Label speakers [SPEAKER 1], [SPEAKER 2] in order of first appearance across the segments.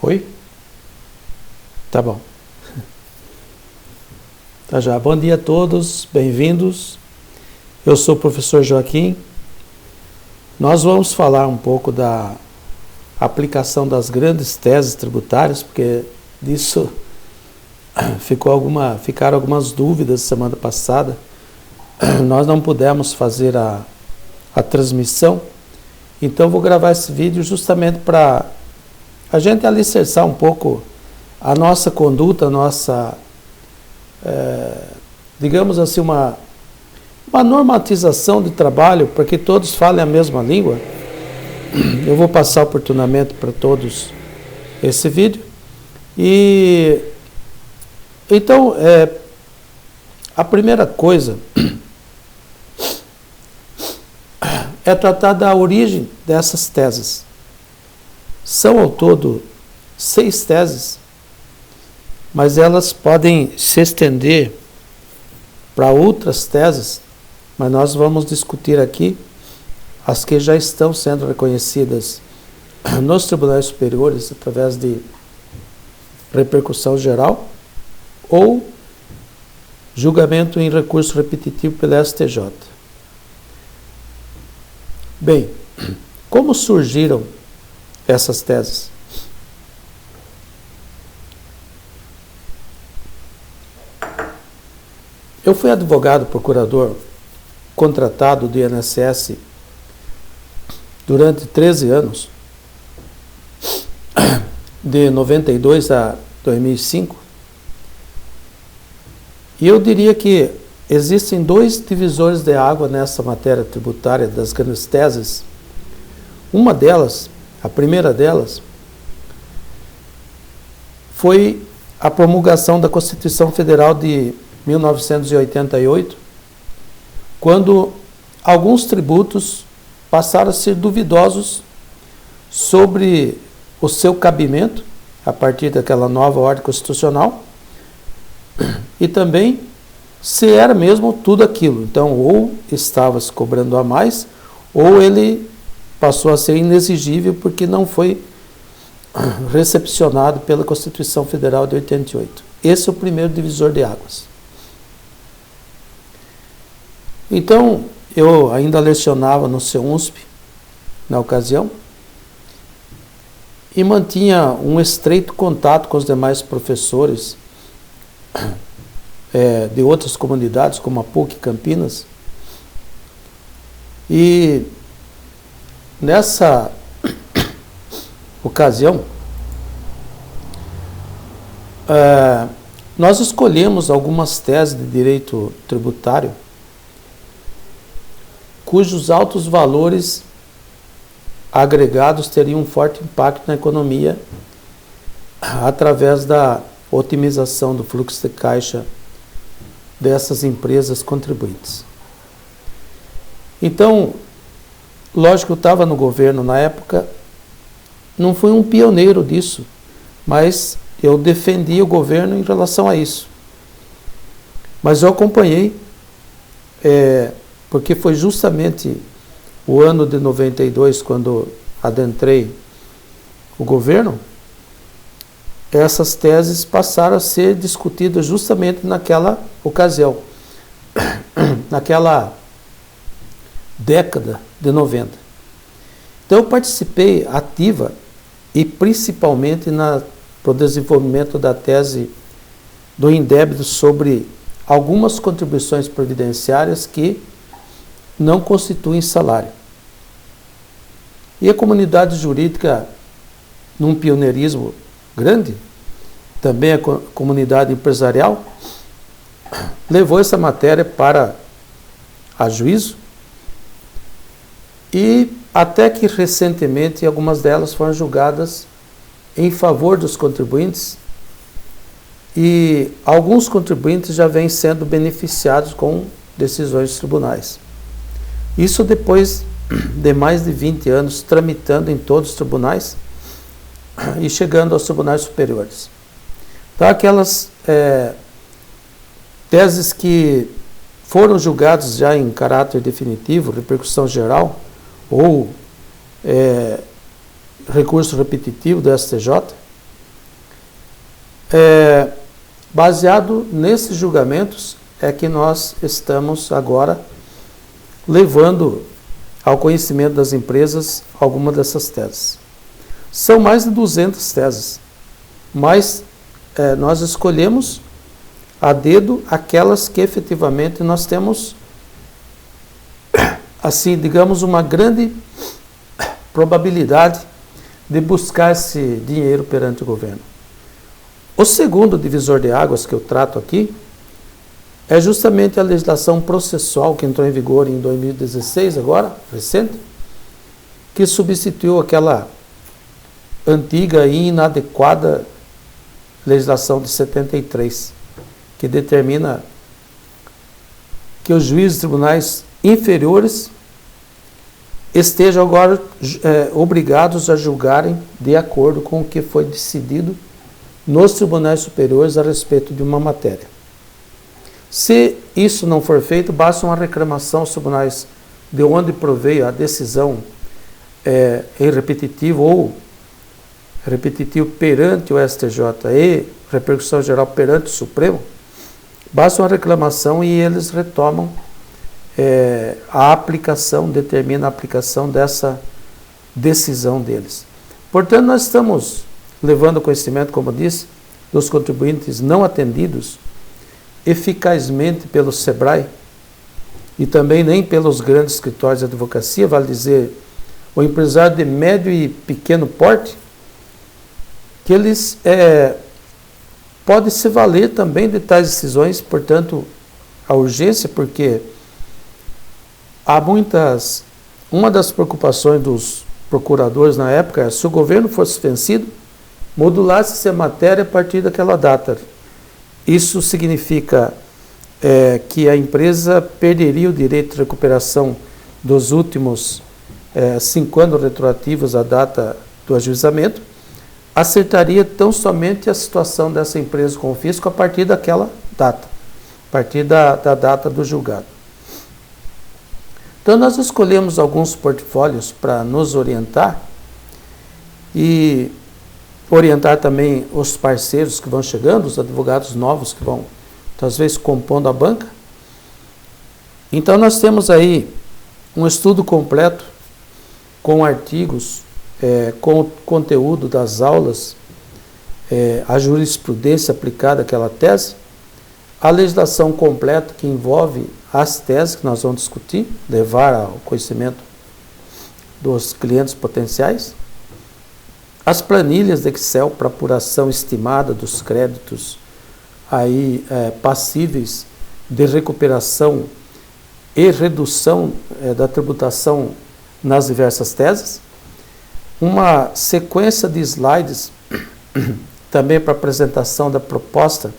[SPEAKER 1] Oi? Tá bom. Tá já. Bom dia a todos, bem-vindos. Eu sou o professor Joaquim. Nós vamos falar um pouco da aplicação das grandes teses tributárias, porque disso ficaram algumas dúvidas semana passada. Nós não pudemos fazer a transmissão, então vou gravar esse vídeo justamente para a gente alicerçar um pouco a nossa conduta, a nossa, digamos assim, uma normatização de trabalho, para que todos falem a mesma língua. Eu vou passar oportunamente para todos esse vídeo. E então, a primeira coisa é tratar da origem dessas teses. São ao todo 6 teses, mas elas podem se estender para outras teses, mas nós vamos discutir aqui as que já estão sendo reconhecidas nos tribunais superiores através de repercussão geral ou julgamento em recurso repetitivo pela STJ. Bem, como surgiram essas teses? Eu fui advogado procurador contratado do INSS durante 13 anos, de 92 a 2005, e eu diria que existem 2 divisores de água nessa matéria tributária das grandes teses. Uma delas, a primeira delas, foi a promulgação da Constituição Federal de 1988, quando alguns tributos passaram a ser duvidosos sobre o seu cabimento, a partir daquela nova ordem constitucional, e também se era mesmo tudo aquilo. Então, ou estava se cobrando a mais, ou ele passou a ser inexigível porque não foi recepcionado pela Constituição Federal de 88. Esse é o primeiro divisor de águas. Então, eu ainda lecionava no CEUNSP, na ocasião, e mantinha um estreito contato com os demais professores de outras comunidades, como a PUC Campinas. E nessa ocasião, nós escolhemos algumas teses de direito tributário cujos altos valores agregados teriam um forte impacto na economia através da otimização do fluxo de caixa dessas empresas contribuintes. Então, lógico que eu estava no governo na época, não fui um pioneiro disso, mas eu defendi o governo em relação a isso. Mas eu acompanhei, porque foi justamente o ano de 92, quando adentrei o governo, essas teses passaram a ser discutidas justamente naquela ocasião, naquela década de 90. Então eu participei ativa e principalmente para o desenvolvimento da tese do indébito sobre algumas contribuições previdenciárias que não constituem salário. E a comunidade jurídica, num pioneirismo grande, também a comunidade empresarial, levou essa matéria para a juízo, e até que recentemente algumas delas foram julgadas em favor dos contribuintes, e alguns contribuintes já vêm sendo beneficiados com decisões dos tribunais. Isso depois de mais de 20 anos tramitando em todos os tribunais e chegando aos tribunais superiores. Então, aquelas teses que foram julgadas já em caráter definitivo, repercussão geral, ou recurso repetitivo do STJ, Baseado nesses julgamentos é que nós estamos agora levando ao conhecimento das empresas alguma dessas teses. São mais de 200 teses, mas nós escolhemos a dedo aquelas que efetivamente nós temos, assim, digamos, uma grande probabilidade de buscar esse dinheiro perante o governo. O segundo divisor de águas que eu trato aqui é justamente a legislação processual que entrou em vigor em 2016, agora, recente, que substituiu aquela antiga e inadequada legislação de 73, que determina que os juízes de tribunais inferiores estejam agora obrigados a julgarem de acordo com o que foi decidido nos tribunais superiores a respeito de uma matéria. Se isso não for feito, basta uma reclamação aos tribunais de onde proveio a decisão em repetitivo ou repetitivo perante o STJ e repercussão geral perante o Supremo, basta uma reclamação e eles retomam a aplicação, determina a aplicação dessa decisão deles. Portanto, nós estamos levando conhecimento, como disse, dos contribuintes não atendidos eficazmente pelo SEBRAE e também nem pelos grandes escritórios de advocacia, vale dizer, o empresário de médio e pequeno porte, que eles podem se valer também de tais decisões, portanto, a urgência, porque há uma das preocupações dos procuradores na época é se o governo fosse vencido, modulasse-se a matéria a partir daquela data. Isso significa que a empresa perderia o direito de recuperação dos últimos 5 anos retroativos à data do ajuizamento, acertaria tão somente a situação dessa empresa com o fisco a partir daquela data, a partir da data do julgado. Então, nós escolhemos alguns portfólios para nos orientar e orientar também os parceiros que vão chegando, os advogados novos que vão, às vezes, compondo a banca. Então, nós temos aí um estudo completo com artigos, com o conteúdo das aulas, a jurisprudência aplicada àquela tese, a legislação completa que envolve as teses que nós vamos discutir, levar ao conhecimento dos clientes potenciais, as planilhas de Excel para apuração estimada dos créditos aí, passíveis de recuperação e redução da tributação nas diversas teses, uma sequência de slides também para apresentação da proposta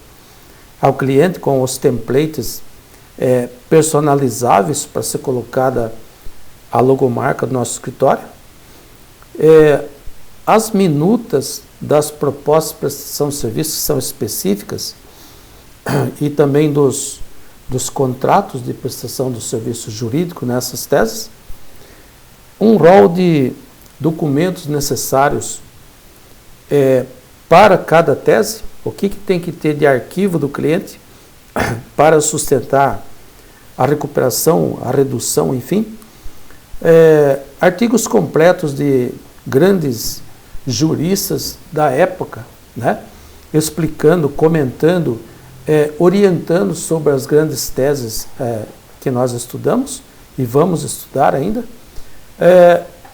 [SPEAKER 1] ao cliente com os templates personalizáveis para ser colocada a logomarca do nosso escritório, as minutas das propostas de prestação de serviços que são específicas e também dos contratos de prestação do serviço jurídico nessas teses, um rol de documentos necessários para cada tese, o que tem que ter de arquivo do cliente para sustentar a recuperação, a redução, enfim. Artigos completos de grandes juristas da época, né? Explicando, comentando, orientando sobre as grandes teses que nós estudamos e vamos estudar ainda.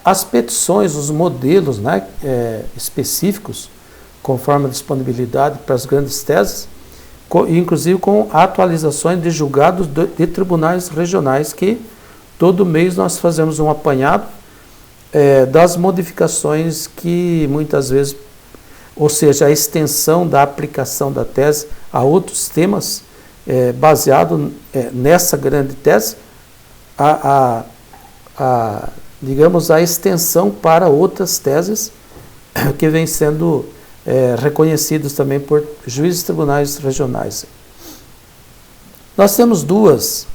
[SPEAKER 1] As petições, os modelos, né, específicos, conforme a disponibilidade para as grandes teses, inclusive com atualizações de julgados de tribunais regionais, que todo mês nós fazemos um apanhado das modificações que muitas vezes, ou seja, a extensão da aplicação da tese a outros temas, baseado nessa grande tese, digamos, a extensão para outras teses que vêm sendo reconhecidos também por juízes de tribunais regionais. Nós temos duas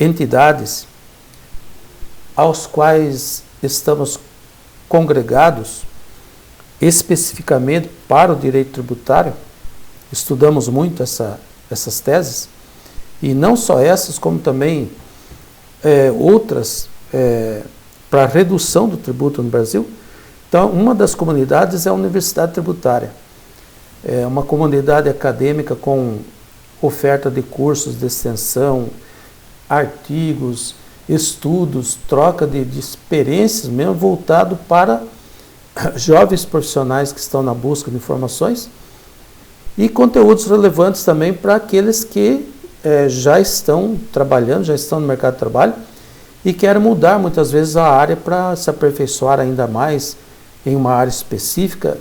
[SPEAKER 1] entidades aos quais estamos congregados especificamente para o direito tributário. Estudamos muito essas teses, e não só essas, como também outras para redução do tributo no Brasil. Então, uma das comunidades é a Universidade Tributária. É uma comunidade acadêmica com oferta de cursos de extensão, artigos, estudos, troca de experiências mesmo, voltado para jovens profissionais que estão na busca de informações, e conteúdos relevantes também para aqueles que já estão trabalhando, já estão no mercado de trabalho e querem mudar muitas vezes a área para se aperfeiçoar ainda mais em uma área específica,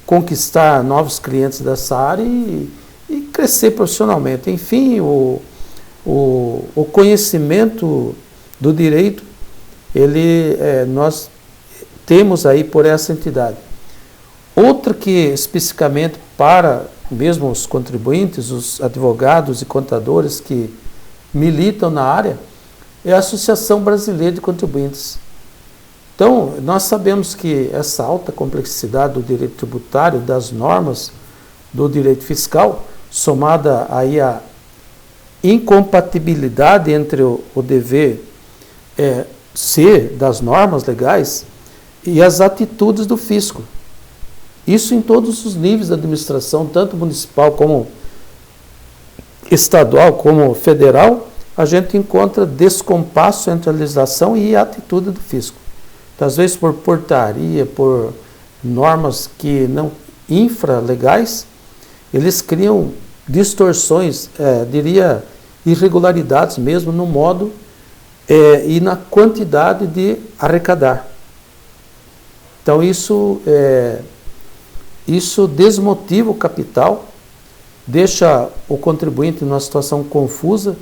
[SPEAKER 1] conquistar novos clientes dessa área e crescer profissionalmente. Enfim, o conhecimento do direito, nós temos aí por essa entidade. Outra que especificamente para mesmo os contribuintes, os advogados e contadores que militam na área, é a Associação Brasileira de Contribuintes. Então, nós sabemos que essa alta complexidade do direito tributário, das normas do direito fiscal, somada aí a incompatibilidade entre o dever ser das normas legais e as atitudes do fisco. Isso em todos os níveis da administração, tanto municipal como estadual, como federal, a gente encontra descompasso entre a legislação e a atitude do fisco. Então, às vezes por portaria, por normas que não infralegais, eles criam distorções, diria irregularidades mesmo no modo e na quantidade de arrecadar. Então isso desmotiva o capital, deixa o contribuinte numa situação confusa,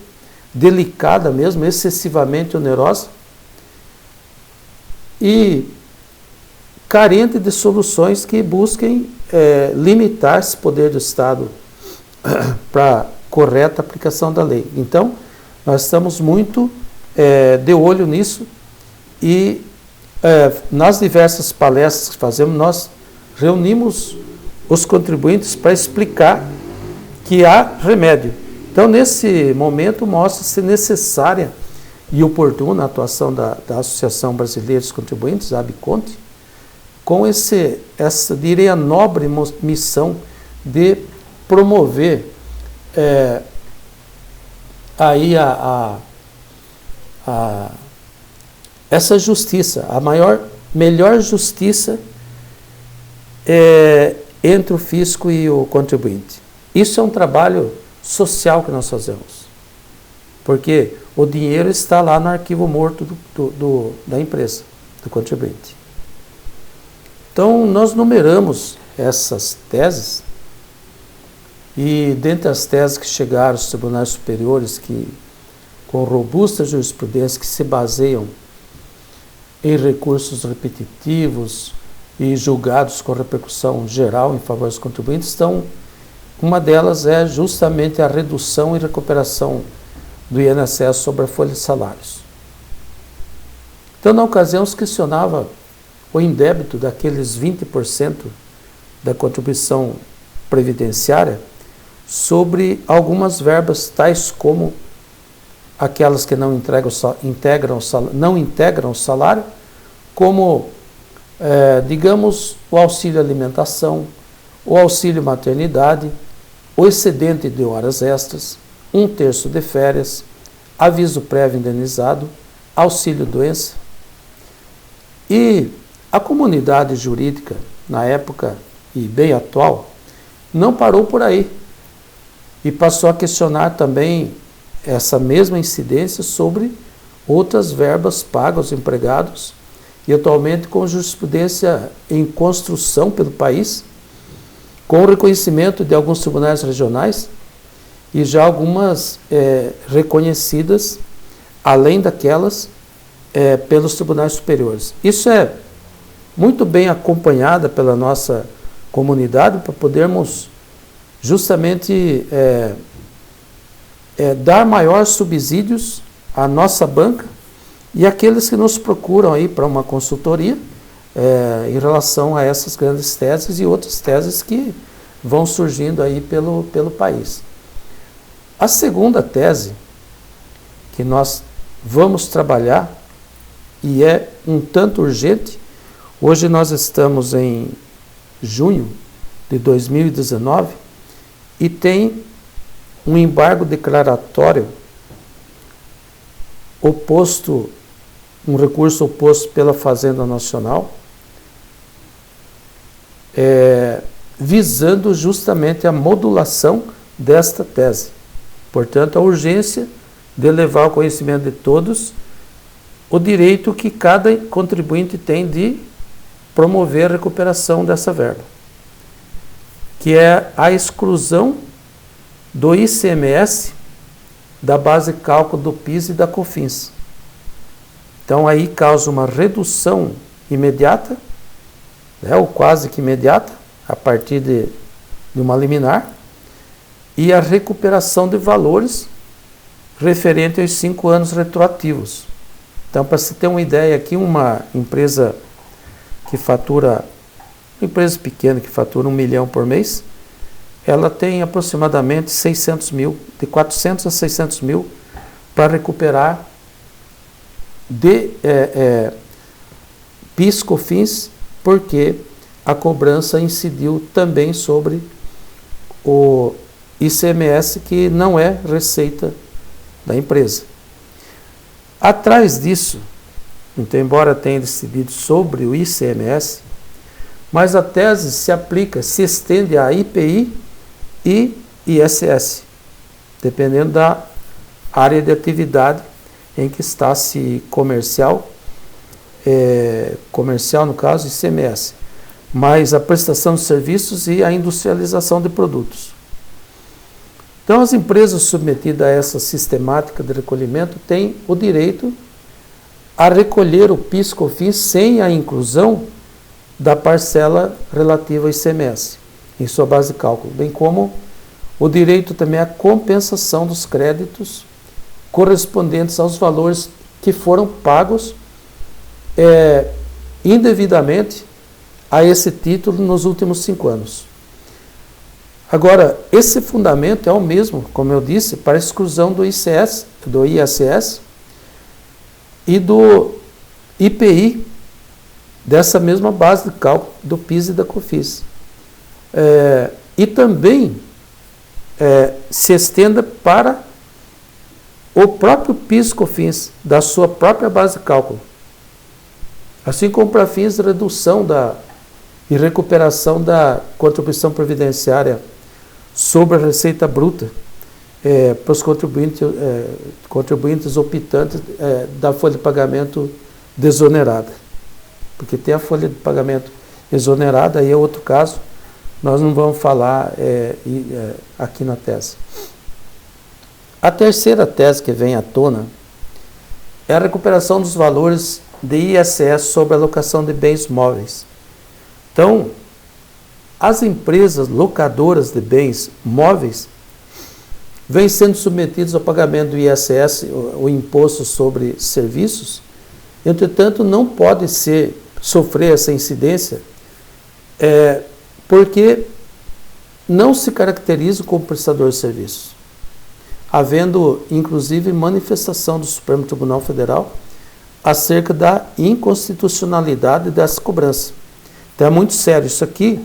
[SPEAKER 1] delicada mesmo, excessivamente onerosa e carente de soluções que busquem limitar esse poder do Estado para correta aplicação da lei. Então, nós estamos muito de olho nisso e nas diversas palestras que fazemos, nós reunimos os contribuintes para explicar que há remédio. Então, nesse momento, mostra-se necessária e oportuna a atuação da Associação Brasileira dos Contribuintes, a ABCONT, com essa, diria, nobre missão de promover aí essa justiça, a melhor justiça entre o fisco e o contribuinte. Isso é um trabalho social que nós fazemos, porque o dinheiro está lá no arquivo morto da empresa, do contribuinte. Então, nós numeramos essas teses, e dentre as teses que chegaram aos tribunais superiores, com robusta jurisprudência, que se baseiam em recursos repetitivos e julgados com repercussão geral em favor dos contribuintes, uma delas é justamente a redução e recuperação do INSS sobre a folha de salários. Então, na ocasião, se questionava o indébito daqueles 20% da contribuição previdenciária sobre algumas verbas, tais como aquelas que não integram o salário, como, digamos, o auxílio alimentação, o auxílio maternidade, o excedente de horas extras, 1/3 de férias, aviso prévio indenizado, auxílio doença. E a comunidade jurídica, na época e bem atual, não parou por aí e passou a questionar também essa mesma incidência sobre outras verbas pagas aos empregados, e atualmente com jurisprudência em construção pelo país, com o reconhecimento de alguns tribunais regionais e já algumas reconhecidas, além daquelas pelos tribunais superiores. Isso é muito bem acompanhada pela nossa comunidade para podermos justamente dar maiores subsídios à nossa banca e aqueles que nos procuram aí para uma consultoria, em relação a essas grandes teses e outras teses que vão surgindo aí pelo país. A segunda tese que nós vamos trabalhar, e é um tanto urgente, hoje nós estamos em junho de 2019 e tem um embargo declaratório oposto, um recurso oposto pela Fazenda Nacional, visando justamente a modulação desta tese. Portanto, a urgência de levar ao conhecimento de todos o direito que cada contribuinte tem de promover a recuperação dessa verba, que é a exclusão do ICMS da base de cálculo do PIS e da COFINS. Então, aí causa uma redução imediata, ou quase que imediata, a partir de uma liminar, e a recuperação de valores referente aos 5 anos retroativos. Então, para se ter uma ideia aqui, uma empresa que fatura, uma empresa pequena que fatura 1 milhão por mês, ela tem aproximadamente 600 mil, de 400 a 600 mil, para recuperar de PIS, COFINS, porque a cobrança incidiu também sobre o ICMS, que não é receita da empresa. Atrás disso, então, embora tenha decidido sobre o ICMS, mas a tese se aplica, se estende a IPI e ISS, dependendo da área de atividade em que está, se comercial no caso, ICMS, mas a prestação de serviços e a industrialização de produtos. Então, as empresas submetidas a essa sistemática de recolhimento têm o direito a recolher o PIS/COFINS sem a inclusão da parcela relativa ao ICMS em sua base de cálculo, bem como o direito também à compensação dos créditos correspondentes aos valores que foram pagos indevidamente a esse título nos últimos 5 anos. Agora, esse fundamento é o mesmo, como eu disse, para a exclusão do ICS, do ISS e do IPI, dessa mesma base de cálculo do PIS e da COFINS. E também se estenda para o próprio PIS/COFINS, da sua própria base de cálculo, assim como para fins de redução e recuperação da contribuição previdenciária sobre a receita bruta para os contribuintes optantes da folha de pagamento desonerada. Porque tem a folha de pagamento exonerada, aí é outro caso, nós não vamos falar aqui na tese. A terceira tese que vem à tona é a recuperação dos valores de ISS sobre a alocação de bens móveis. Então, as empresas locadoras de bens móveis vêm sendo submetidas ao pagamento do ISS, o Imposto sobre Serviços, entretanto, não pode sofrer essa incidência porque não se caracteriza como prestador de serviços, havendo, inclusive, manifestação do Supremo Tribunal Federal acerca da inconstitucionalidade dessa cobrança. Então, é muito sério. Isso aqui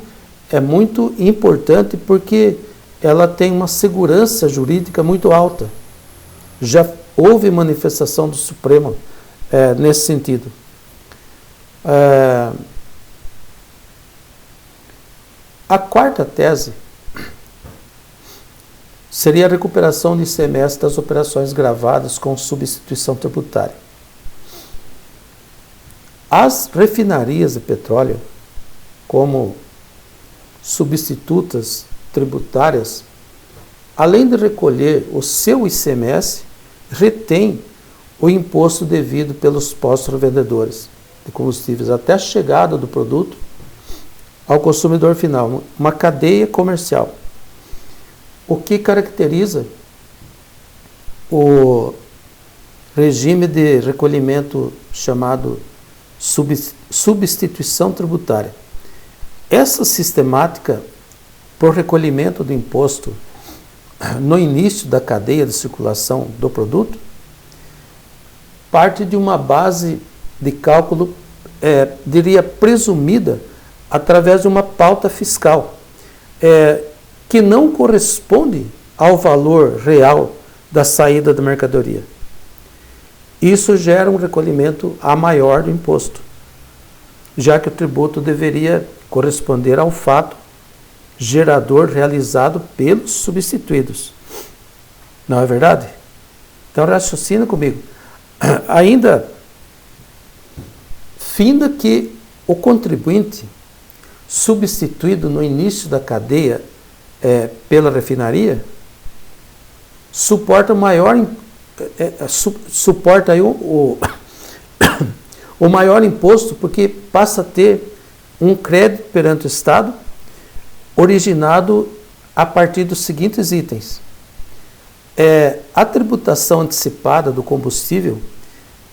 [SPEAKER 1] é muito importante porque ela tem uma segurança jurídica muito alta. Já houve manifestação do Supremo nesse sentido. A quarta tese seria a recuperação de ICMS das operações gravadas com substituição tributária. As refinarias de petróleo, como substitutas tributárias, além de recolher o seu ICMS, retém o imposto devido pelos postos revendedores de combustíveis até a chegada do produto ao consumidor final, uma cadeia comercial. O que caracteriza o regime de recolhimento chamado substituição tributária. Essa sistemática por recolhimento do imposto no início da cadeia de circulação do produto parte de uma base de cálculo, diria, presumida através de uma pauta fiscal, que não corresponde ao valor real da saída da mercadoria. Isso gera um recolhimento a maior do imposto, já que o tributo deveria corresponder ao fato gerador realizado pelos substituídos. Não é verdade? Então raciocina comigo. Ainda finda que o contribuinte substituído no início da cadeia pela refinaria suporta maior suporta aí o maior imposto, porque passa a ter um crédito perante o Estado originado a partir dos seguintes itens. A tributação antecipada do combustível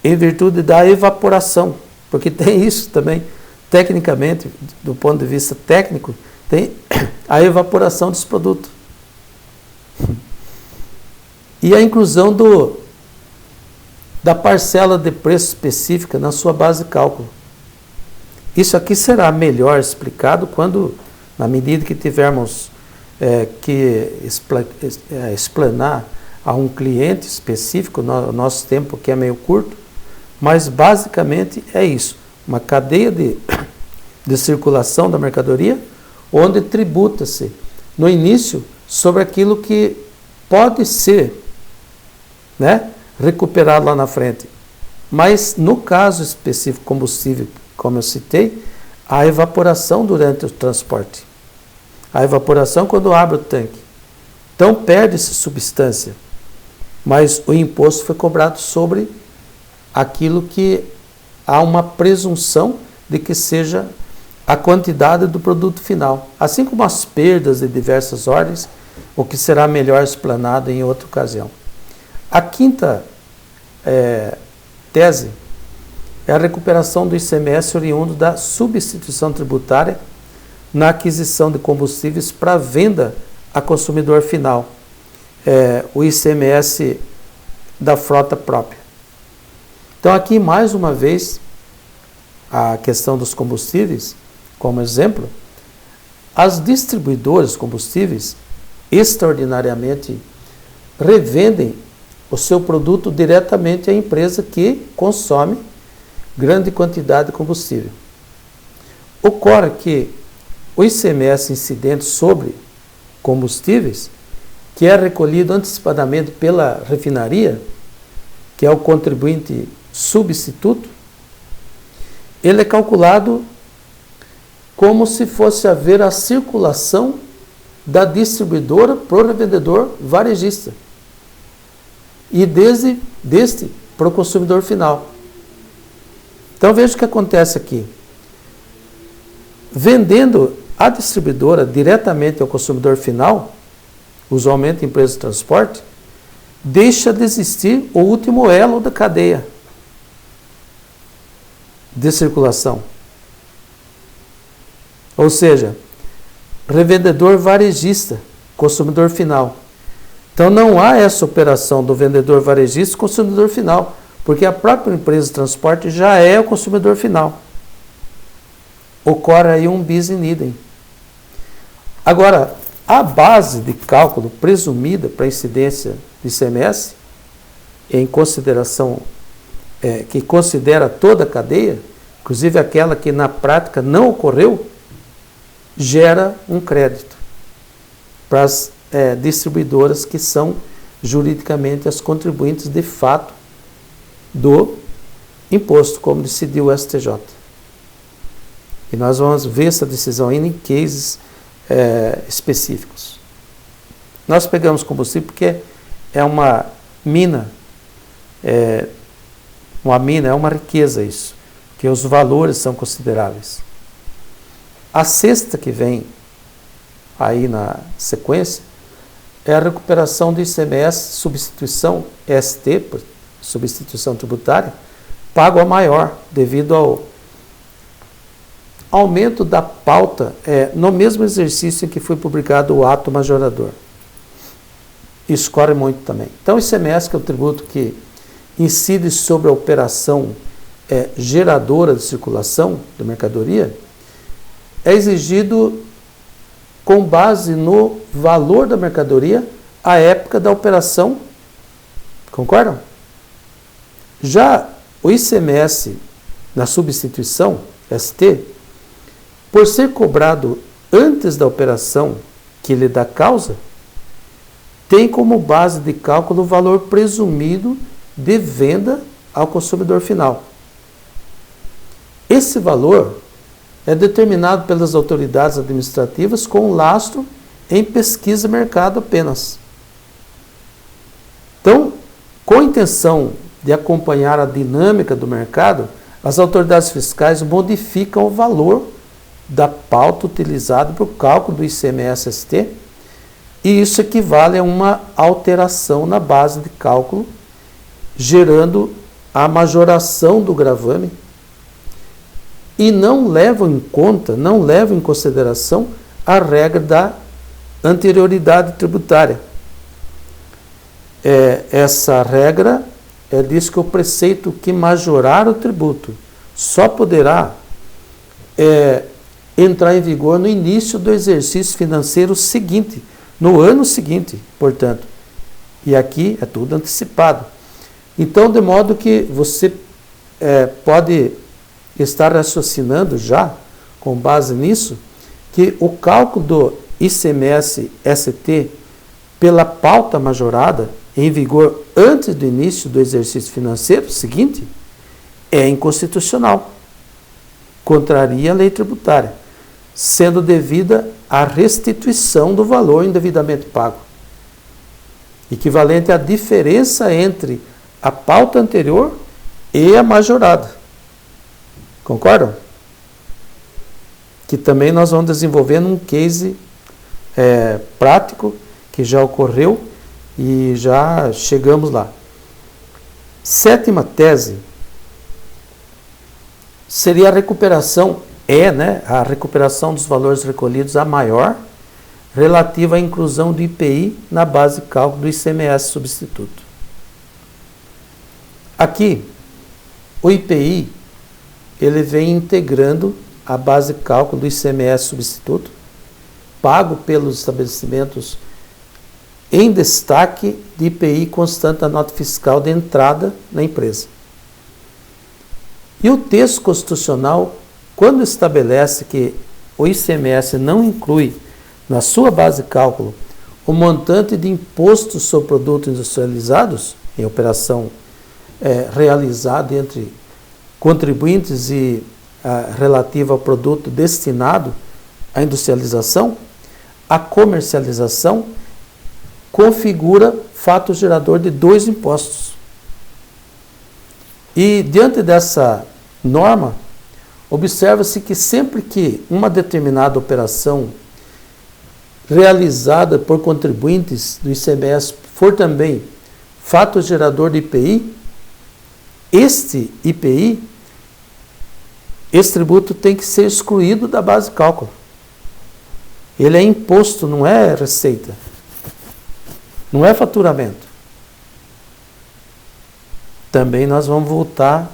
[SPEAKER 1] em virtude da evaporação, porque tem isso também, tecnicamente, do ponto de vista técnico, tem a evaporação dos produtos. E a inclusão da parcela de preço específica na sua base de cálculo. Isso aqui será melhor explicado quando, na medida que tivermos que explanar a um cliente específico, no nosso tempo que é meio curto, mas basicamente é isso, uma cadeia de circulação da mercadoria, onde tributa-se no início sobre aquilo que pode ser recuperado lá na frente. Mas no caso específico combustível, como eu citei, a evaporação durante o transporte. A evaporação quando abre o tanque. Então perde-se substância, mas o imposto foi cobrado sobre aquilo que há uma presunção de que seja a quantidade do produto final, assim como as perdas de diversas ordens, o que será melhor explanado em outra ocasião. A quinta tese é a recuperação do ICMS oriundo da substituição tributária na aquisição de combustíveis para venda a consumidor final, o ICMS da frota própria. Então aqui mais uma vez a questão dos combustíveis, como exemplo, as distribuidoras de combustíveis extraordinariamente revendem o seu produto diretamente à empresa que consome grande quantidade de combustível. Ocorre que o ICMS incidente sobre combustíveis, que é recolhido antecipadamente pela refinaria, que é o contribuinte substituto, ele é calculado como se fosse haver a circulação da distribuidora para o revendedor varejista e deste para o consumidor final. Então veja o que acontece aqui. Vendendo a distribuidora diretamente ao consumidor final, usualmente empresa de transporte, deixa de existir o último elo da cadeia de circulação. Ou seja, revendedor varejista, consumidor final. Então não há essa operação do vendedor varejista consumidor final, porque a própria empresa de transporte já é o consumidor final. Ocorre aí um bis in idem. Agora, a base de cálculo presumida para a incidência de ICMS, em consideração, que considera toda a cadeia, inclusive aquela que na prática não ocorreu, gera um crédito para as distribuidoras que são juridicamente as contribuintes de fato do imposto, como decidiu o STJ. E nós vamos ver essa decisão ainda em cases específicos. Nós pegamos combustível porque é uma mina, é uma riqueza isso, que os valores são consideráveis. A sexta que vem aí na sequência é a recuperação do ICMS, substituição ST, substituição tributária, pago a maior, devido ao aumento da pauta no mesmo exercício em que foi publicado o ato majorador. Isso corre muito também. Então, o ICMS, que é o tributo que incide sobre a operação geradora de circulação da mercadoria, é exigido com base no valor da mercadoria à época da operação. Concordam? Já o ICMS na substituição, ST, por ser cobrado antes da operação que lhe dá causa, tem como base de cálculo o valor presumido de venda ao consumidor final. Esse valor é determinado pelas autoridades administrativas com lastro em pesquisa de mercado apenas. Então, com a intenção de acompanhar a dinâmica do mercado, as autoridades fiscais modificam o valor da pauta utilizada para o cálculo do ICMS-ST, e isso equivale a uma alteração na base de cálculo, gerando a majoração do gravame, e não levam em consideração a regra da anterioridade tributária. Essa regra diz que o preceito que majorar o tributo só poderá entrar em vigor no início do exercício financeiro seguinte, no ano seguinte, portanto. E aqui é tudo antecipado. Então, de modo que você pode estar raciocinando já, com base nisso, que o cálculo do ICMS-ST pela pauta majorada, em vigor antes do início do exercício financeiro seguinte, é inconstitucional. Contraria a lei tributária, sendo devida a restituição do valor indevidamente pago, equivalente à diferença entre a pauta anterior e a majorada. Concordam? Que também nós vamos desenvolvendo um case prático que já ocorreu e já chegamos lá. Sétima tese seria a recuperação, a recuperação dos valores recolhidos a maior, relativa à inclusão do IPI na base de cálculo do ICMS substituto. Aqui, o IPI, ele vem integrando a base de cálculo do ICMS substituto, pago pelos estabelecimentos em destaque de IPI constante da nota fiscal de entrada na empresa. E o texto constitucional, quando estabelece que o ICMS não inclui na sua base de cálculo o montante de imposto sobre produtos industrializados, em operação realizada entre contribuintes e relativa ao produto destinado à industrialização, a comercialização configura fato gerador de dois impostos. E diante dessa norma, observa-se que sempre que uma determinada operação realizada por contribuintes do ICMS for também fato gerador de IPI, este IPI, esse tributo tem que ser excluído da base de cálculo. Ele é imposto, não é receita. Não é faturamento. Também nós vamos voltar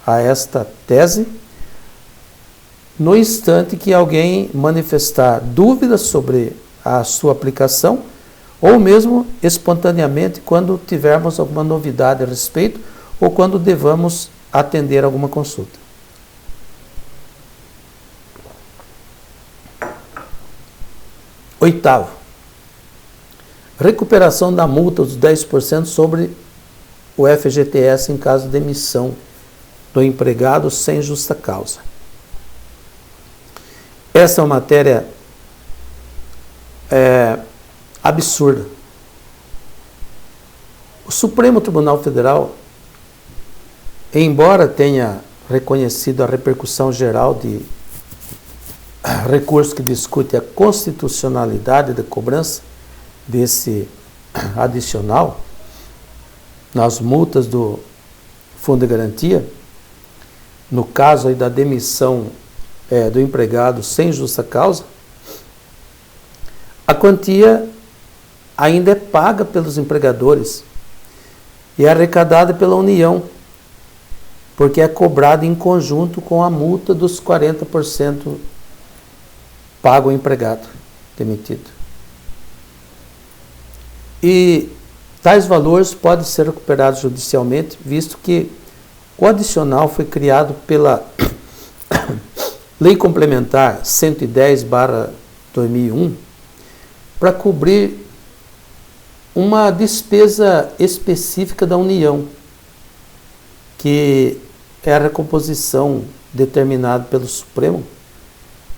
[SPEAKER 1] a esta tese no instante que alguém manifestar dúvidas sobre a sua aplicação, ou mesmo espontaneamente quando tivermos alguma novidade a respeito, ou quando devamos atender alguma consulta. Oitavo, recuperação da multa dos 10% sobre o FGTS em caso de demissão do empregado sem justa causa. Essa é uma matéria absurda. O Supremo Tribunal Federal, embora tenha reconhecido a repercussão geral de recurso que discute a constitucionalidade da cobrança desse adicional nas multas do Fundo de Garantia, no caso aí da demissão do empregado sem justa causa, a quantia ainda é paga pelos empregadores e é arrecadada pela União, porque é cobrada em conjunto com a multa dos 40% pago ao empregado demitido. E tais valores podem ser recuperados judicialmente, visto que o adicional foi criado pela Lei Complementar 110/2001 para cobrir uma despesa específica da União, que é a recomposição determinada pelo Supremo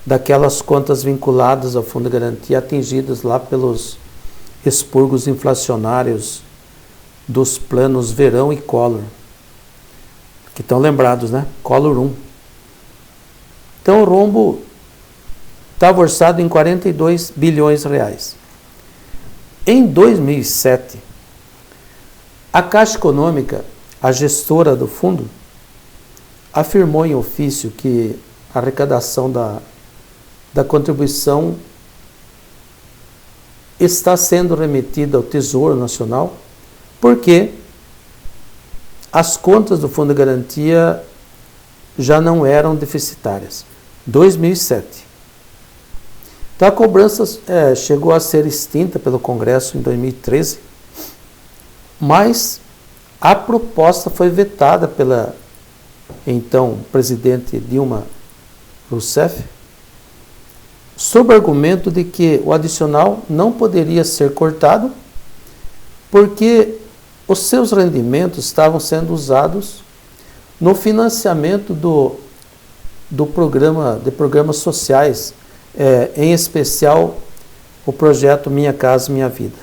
[SPEAKER 1] daquelas contas vinculadas ao Fundo de Garantia atingidas lá pelos expurgos inflacionários dos planos Verão e Collor, que estão lembrados, né? Collor 1. Então o rombo estava orçado em 42 bilhões de reais. Em 2007, a Caixa Econômica, a gestora do fundo, afirmou em ofício que a arrecadação da contribuição está sendo remetida ao Tesouro Nacional, porque as contas do Fundo de Garantia já não eram deficitárias. 2007. Então a cobrança chegou a ser extinta pelo Congresso em 2013, mas a proposta foi vetada pela então presidente Dilma Rousseff, sob o argumento de que o adicional não poderia ser cortado porque os seus rendimentos estavam sendo usados no financiamento de programas sociais, em especial o projeto Minha Casa Minha Vida.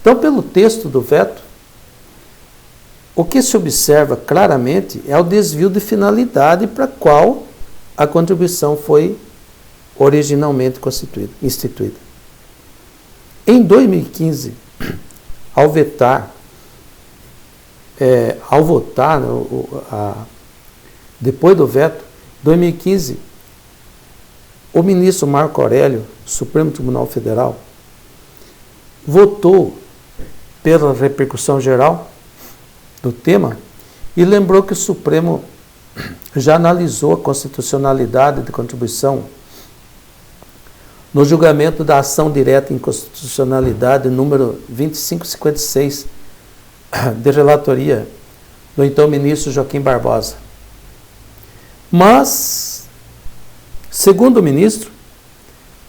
[SPEAKER 1] Então, pelo texto do veto, o que se observa claramente é o desvio de finalidade para a qual a contribuição foi originalmente instituída. Em 2015, ao votar, depois do veto, 2015, o ministro Marco Aurélio, Supremo Tribunal Federal, votou pela repercussão geral do tema e lembrou que o Supremo já analisou a constitucionalidade da contribuição no julgamento da ação direta em inconstitucionalidade número 2556 de relatoria do então ministro Joaquim Barbosa. Mas, segundo o ministro,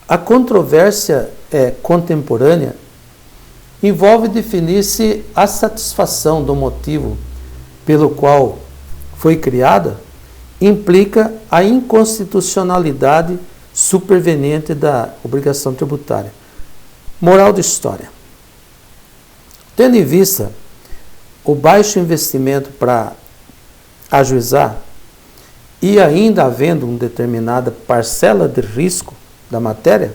[SPEAKER 1] a controvérsia contemporânea envolve definir-se a satisfação do motivo pelo qual foi criada implica a inconstitucionalidade superveniente da obrigação tributária. Moral da história. Tendo em vista o baixo investimento para ajuizar e ainda havendo uma determinada parcela de risco da matéria,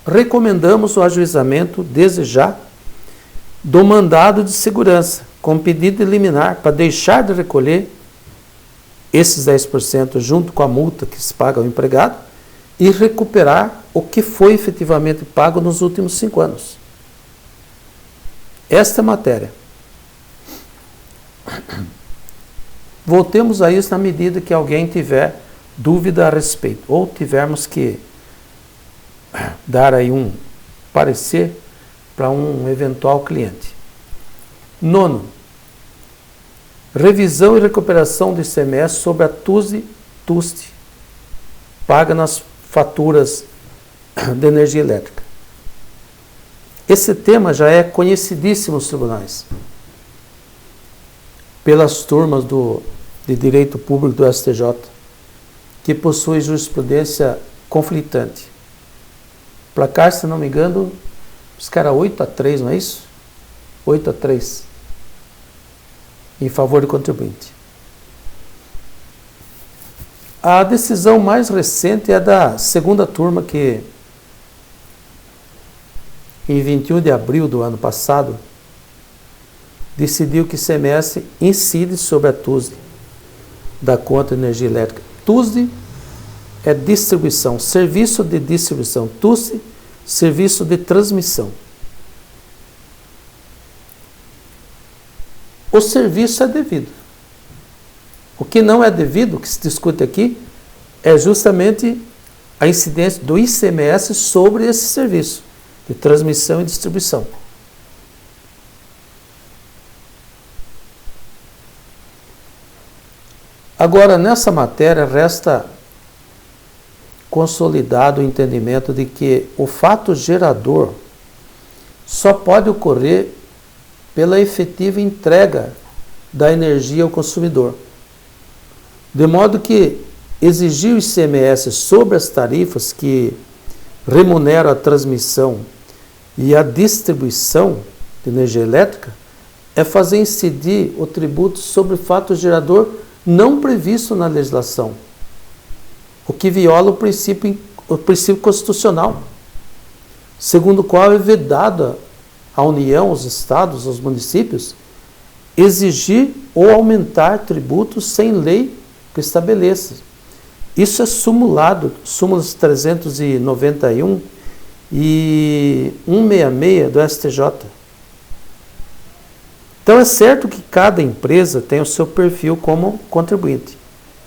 [SPEAKER 1] recomendamos o ajuizamento desde já do mandado de segurança, com pedido de liminar para deixar de recolher esses 10% junto com a multa que se paga ao empregado e recuperar o que foi efetivamente pago nos últimos 5 anos. Esta é a matéria. Voltemos a isso na medida que alguém tiver dúvida a respeito, ou tivermos que dar aí um parecer para um eventual cliente. 9. Revisão e recuperação do ICMS sobre a TUST paga nas faturas de energia elétrica. Esse tema já é conhecidíssimo nos tribunais, pelas turmas de Direito Público do STJ, que possui jurisprudência conflitante. Placar, se não me engano, os caras 8-3, não é isso? 8-3. Em favor do contribuinte. A decisão mais recente é da segunda turma, que em 21 de abril do ano passado decidiu que ICMS incide sobre a TUSD da conta de energia elétrica. TUSD é distribuição, serviço de distribuição. TUSD, serviço de transmissão. O serviço é devido. O que não é devido, o que se discute aqui, é justamente a incidência do ICMS sobre esse serviço de transmissão e distribuição. Agora, nessa matéria, resta consolidado o entendimento de que o fato gerador só pode ocorrer pela efetiva entrega da energia ao consumidor. De modo que exigir o ICMS sobre as tarifas que remuneram a transmissão e a distribuição de energia elétrica é fazer incidir o tributo sobre o fato gerador não previsto na legislação, o que viola o princípio constitucional, segundo o qual é vedado à União, aos estados, aos municípios, exigir ou aumentar tributos sem lei que estabeleça. Isso é súmulas 391 e 166 do STJ. Então é certo que cada empresa tem o seu perfil como contribuinte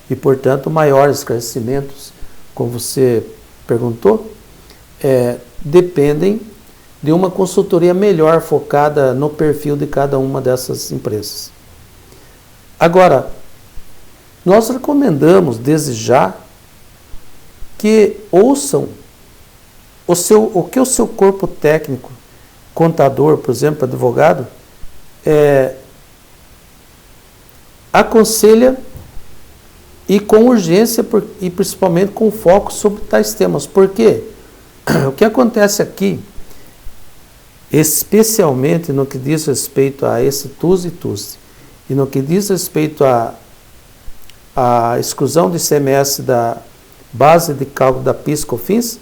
[SPEAKER 1] e, portanto, maiores esclarecimentos, como você perguntou, dependem de uma consultoria melhor focada no perfil de cada uma dessas empresas. Agora, nós recomendamos desde já que ouçam o que o seu corpo técnico, contador, por exemplo, advogado, aconselha e com urgência e principalmente com foco sobre tais temas. Por quê? O que acontece aqui, especialmente no que diz respeito a esse TUSD e TUSD, e no que diz respeito a exclusão do ICMS da base de cálculo da PIS/COFINS,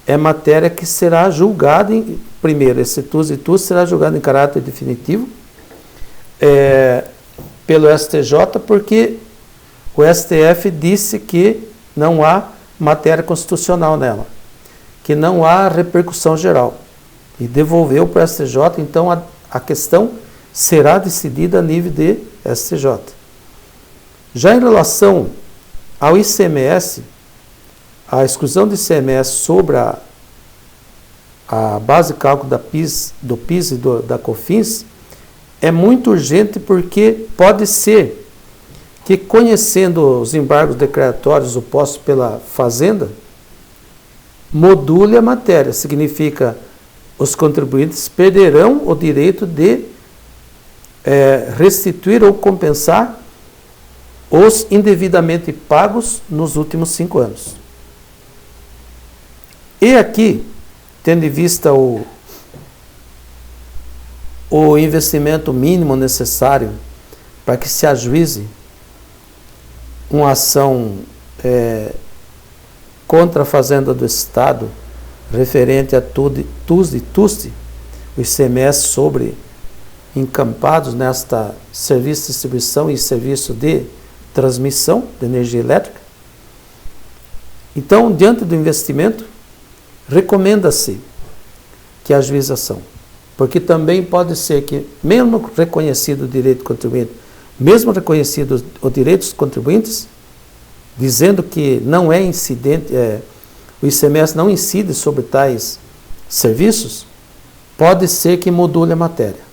[SPEAKER 1] é matéria que será julgada, primeiro, esse TUSD e TUSD será julgado em caráter definitivo pelo STJ, porque o STF disse que não há matéria constitucional nela, que não há repercussão geral, e devolveu para o STJ, então a questão será decidida a nível de STJ. Já em relação ao ICMS, a exclusão do ICMS sobre a base de cálculo do PIS e da COFINS é muito urgente, porque pode ser que, conhecendo os embargos declaratórios opostos pela Fazenda, module a matéria. Significa, os contribuintes perderão o direito de restituir ou compensar os indevidamente pagos nos últimos 5 anos. E aqui, tendo em vista o investimento mínimo necessário para que se ajuize uma ação contra a Fazenda do Estado referente a TUSD e TUSD, o ICMS sobre encampados nesta serviço de distribuição e serviço de transmissão de energia elétrica. Então, diante do investimento, recomenda-se que ajuize a ação, porque também pode ser que, mesmo reconhecido o direito do contribuinte, mesmo reconhecido o direito dos contribuintes, dizendo que não é incidente, o ICMS não incide sobre tais serviços, pode ser que module a matéria.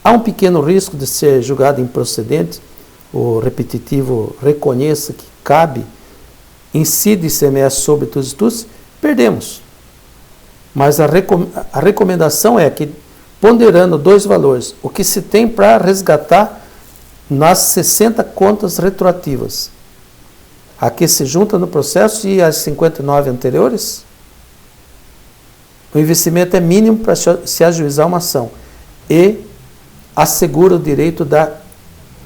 [SPEAKER 1] Há um pequeno risco de ser julgado improcedente, o repetitivo reconheça que cabe, incide ICMS sobre todos e todos, perdemos. Mas a recomendação é que, ponderando 2 valores, o que se tem para resgatar nas 60 contas retroativas, a que se junta no processo, e as 59 anteriores, o investimento é mínimo para se ajuizar uma ação e assegura o direito da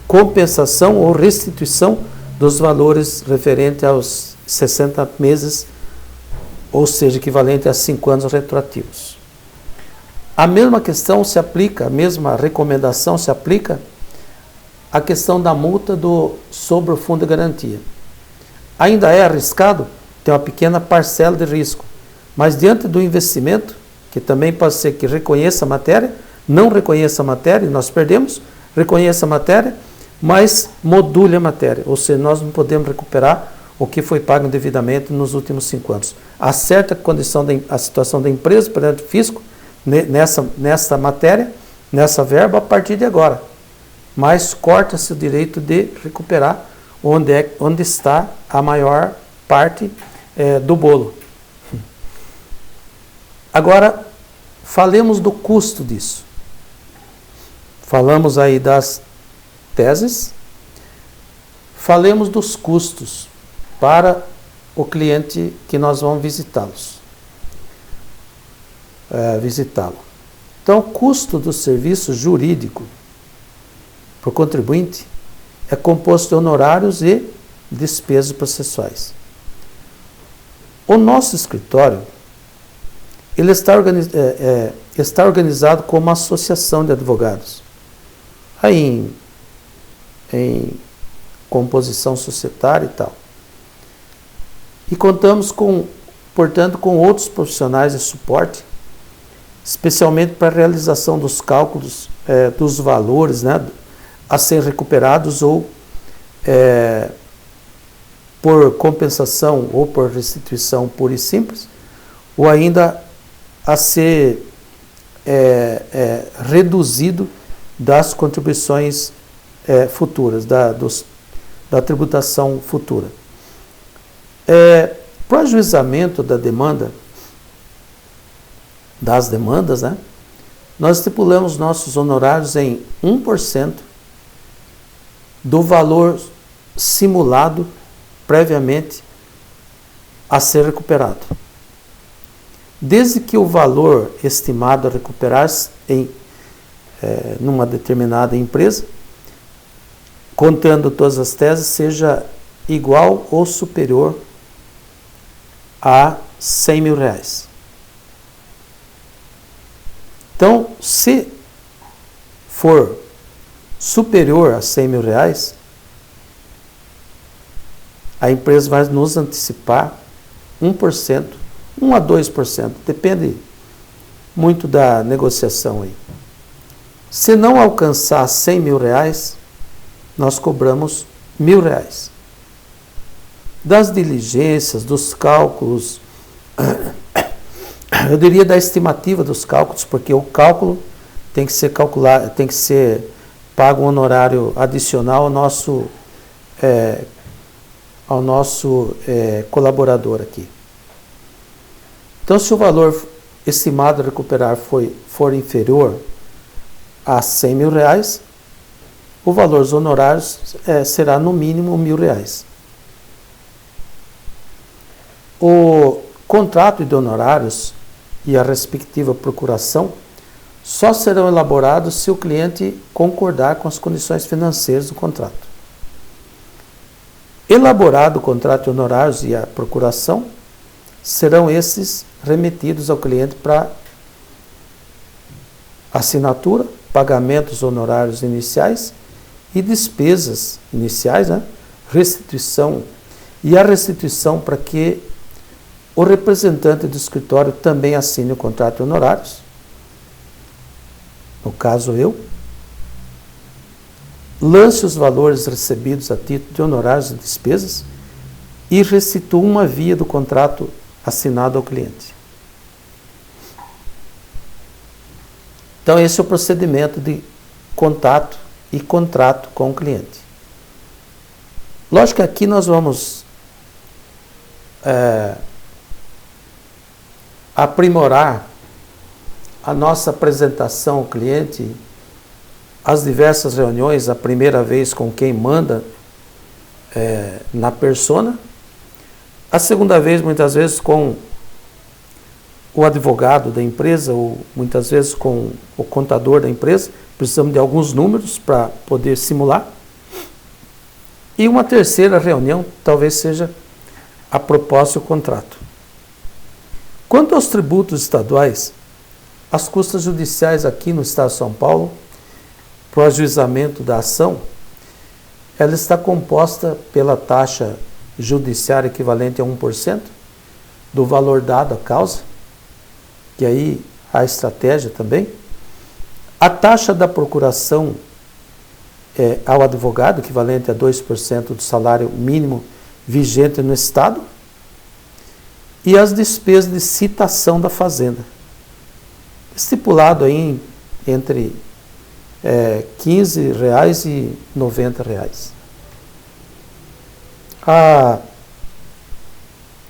[SPEAKER 1] compensação ou restituição dos valores referentes aos 60 meses, ou seja, equivalente a 5 anos retroativos. A mesma questão se aplica, a mesma recomendação se aplica a questão da multa sobre o fundo de garantia. Ainda é arriscado, tem uma pequena parcela de risco, mas diante do investimento, que também pode ser que reconheça a matéria, não reconheça a matéria, nós perdemos, reconheça a matéria, mas module a matéria, ou seja, nós não podemos recuperar o que foi pago indevidamente nos últimos 5 anos. Acerta a situação da empresa perante o fisco nessa matéria, nessa verba, a partir de agora. Mas corta-se o direito de recuperar onde está a maior parte do bolo. Agora, falemos do custo disso. Falamos aí das teses, falemos dos custos para o cliente que nós vamos visitá-lo. Então, o custo do serviço jurídico por contribuinte é composto de honorários e despesas processuais. O nosso escritório ele está organizado como uma associação de advogados, aí em composição societária e tal. E contamos, portanto, com outros profissionais de suporte, especialmente para a realização dos cálculos dos valores, né, a ser recuperados ou por compensação ou por restituição pura e simples, ou ainda a ser reduzido das contribuições futuras, da tributação futura. Para o ajuizamento da demanda, das demandas, né, nós estipulamos nossos honorários em 1% do valor simulado previamente a ser recuperado. Desde que o valor estimado a recuperar-se numa determinada empresa, contando todas as teses, seja igual ou superior a R$100 mil. Então, se for superior a R$100 mil, a empresa vai nos antecipar 1%, 1 a 2%, depende muito da negociação aí. Se não alcançar R$100 mil, nós cobramos R$1.000. Das diligências, dos cálculos, eu diria da estimativa dos cálculos, porque o cálculo tem que ser calculado, tem que ser pago um honorário adicional ao nosso colaborador aqui. Então, se o valor estimado a recuperar for inferior a R$100 mil, o valor dos honorários será no mínimo R$1.000. O contrato de honorários e a respectiva procuração só serão elaborados se o cliente concordar com as condições financeiras do contrato. Elaborado o contrato de honorários e a procuração, serão esses remetidos ao cliente para assinatura, pagamentos honorários iniciais e despesas iniciais, né? Restituição. E a restituição para que o representante do escritório também assine o contrato de honorários, no caso eu, lance os valores recebidos a título de honorários e despesas e restitua uma via do contrato assinado ao cliente. Então, esse é o procedimento de contato e contrato com o cliente. Lógico que aqui nós vamos aprimorar a nossa apresentação ao cliente, as diversas reuniões, a primeira vez com quem manda na persona, a segunda vez, muitas vezes, com o advogado da empresa, ou muitas vezes com o contador da empresa, precisamos de alguns números para poder simular. E uma terceira reunião, talvez seja a proposta e o contrato. Quanto aos tributos estaduais, as custas judiciais aqui no Estado de São Paulo, para o ajuizamento da ação, ela está composta pela taxa judiciária equivalente a 1% do valor dado à causa, que aí a estratégia também, a taxa da procuração ao advogado, equivalente a 2% do salário mínimo vigente no Estado, e as despesas de citação da Fazenda, estipulado aí entre R$ 15,00 e R$ 90,00.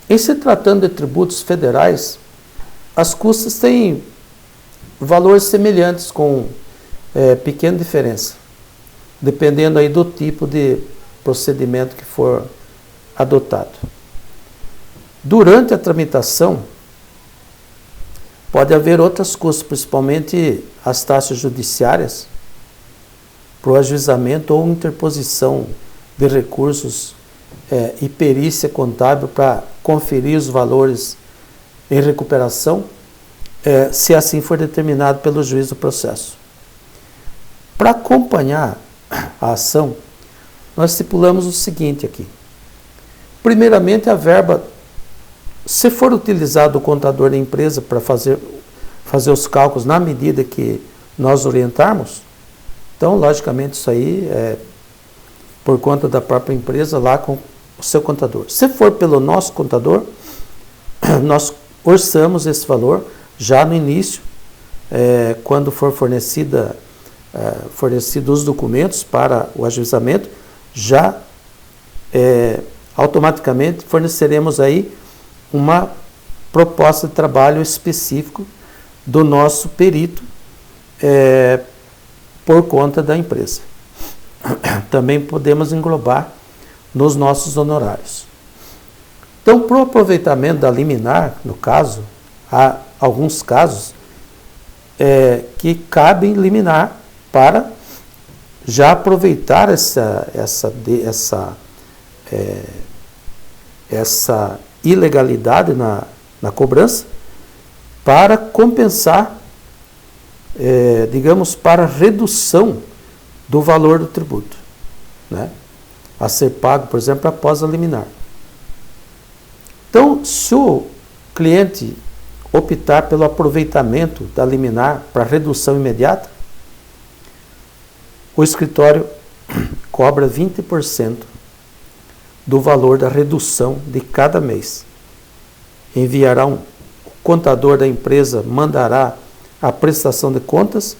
[SPEAKER 1] Em se tratando de tributos federais, as custas têm valores semelhantes, com pequena diferença, dependendo aí do tipo de procedimento que for adotado. Durante a tramitação, pode haver outras custas, principalmente as taxas judiciárias, para o ajuizamento ou interposição de recursos e perícia contábil para conferir os valores em recuperação, se assim for determinado pelo juiz do processo. Para acompanhar a ação, nós estipulamos o seguinte aqui. Primeiramente, a verba, se for utilizado o contador da empresa para fazer os cálculos na medida que nós orientarmos, então, logicamente, isso aí é por conta da própria empresa lá com o seu contador. Se for pelo nosso contador, nós orçamos esse valor já no início, quando for fornecidos os documentos para o ajuizamento, já automaticamente forneceremos aí uma proposta de trabalho específico do nosso perito por conta da empresa. Também podemos englobar nos nossos honorários. Então, para o aproveitamento da liminar, no caso, há alguns casos que cabem liminar para já aproveitar essa ilegalidade na cobrança para compensar, digamos, para redução do valor do tributo, né, a ser pago, por exemplo, após a liminar. Então, se o cliente optar pelo aproveitamento da liminar para redução imediata, o escritório cobra 20% do valor da redução de cada mês. Enviará o contador da empresa, mandará a prestação de contas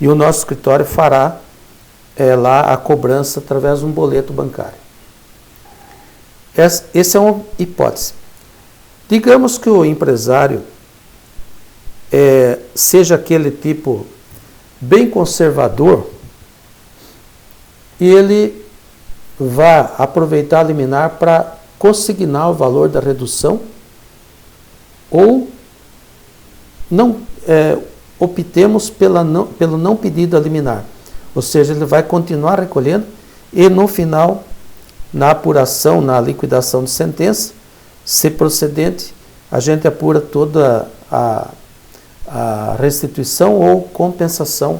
[SPEAKER 1] e o nosso escritório fará lá a cobrança através de um boleto bancário. Essa é uma hipótese. Digamos que o empresário seja aquele tipo bem conservador e ele vá aproveitar a liminar para consignar o valor da redução ou não optemos pelo não pedido a liminar. Ou seja, ele vai continuar recolhendo e no final, na apuração, na liquidação de sentença, se procedente, a gente apura toda a restituição ou compensação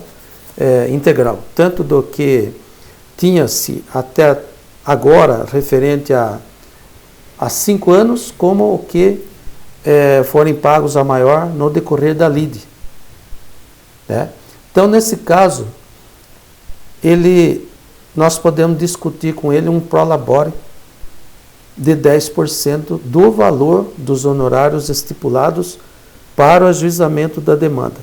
[SPEAKER 1] integral, tanto do que tinha-se até agora referente a 5 anos, como o que forem pagos a maior no decorrer da lide. Né? Então, nesse caso, nós podemos discutir com ele um prolabore de 10% do valor dos honorários estipulados para o ajuizamento da demanda.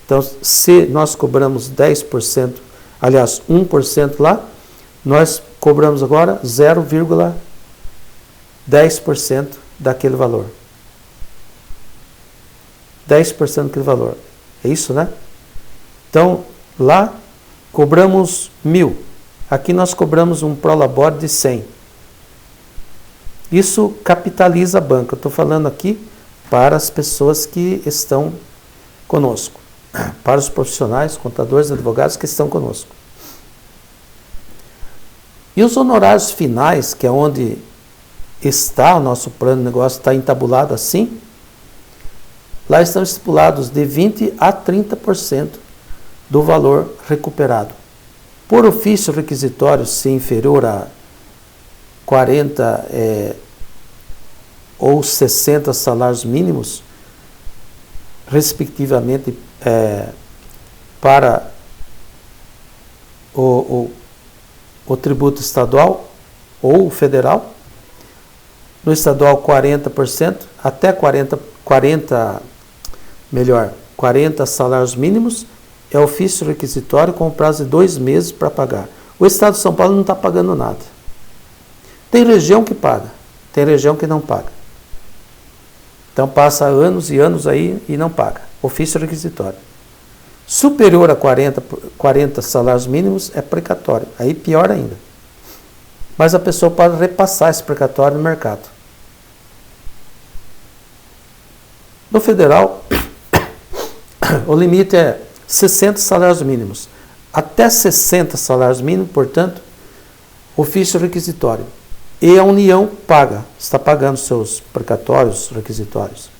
[SPEAKER 1] Então, se nós cobramos 10%, aliás, 1% lá, nós cobramos agora 0,10% daquele valor. 10% daquele valor. É isso, né? Então, lá cobramos 1.000. Aqui nós cobramos um prolabore de 100. Isso capitaliza a banca. Eu estou falando aqui para as pessoas que estão conosco, para os profissionais, contadores, advogados que estão conosco. E os honorários finais, que é onde está o nosso plano de negócio, está entabulado assim, lá estão estipulados de 20% a 30% do valor recuperado. por ofício requisitório ser inferior a 40 ou 60 salários mínimos, respectivamente, para o tributo estadual ou federal. No estadual 40%, até 40 salários mínimos, é ofício requisitório com prazo de 2 meses para pagar. O Estado de São Paulo não está pagando nada. Tem região que paga, tem região que não paga. Então passa anos e anos aí e não paga. Ofício requisitório. Superior a 40 salários mínimos é precatório. Aí pior ainda. Mas a pessoa pode repassar esse precatório no mercado. No federal, o limite é 60 salários mínimos. Até 60 salários mínimos, portanto, ofício requisitório. E a União paga, está pagando seus precatórios requisitórios.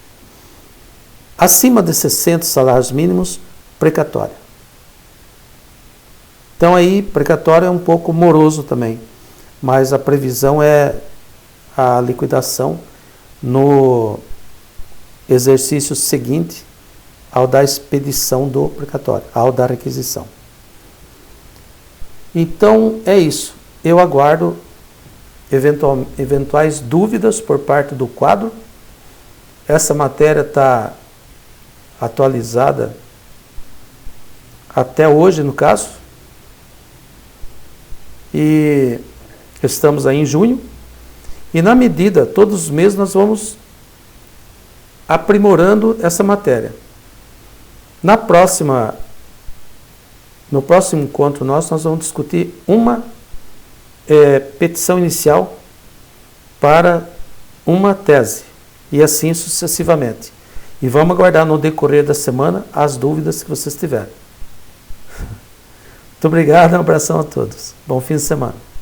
[SPEAKER 1] Acima de 60 salários mínimos, precatório. Então aí, precatório é um pouco moroso também, mas a previsão é a liquidação no exercício seguinte ao da expedição do precatório, ao da requisição. Então é isso. Eu aguardo eventuais dúvidas por parte do quadro. Essa matéria está atualizada até hoje, no caso. E estamos aí em junho. E na medida, todos os meses nós vamos aprimorando essa matéria. No próximo encontro nós vamos discutir uma petição inicial para uma tese, e assim sucessivamente. E vamos aguardar no decorrer da semana as dúvidas que vocês tiverem. Muito obrigado, um abração a todos. Bom fim de semana.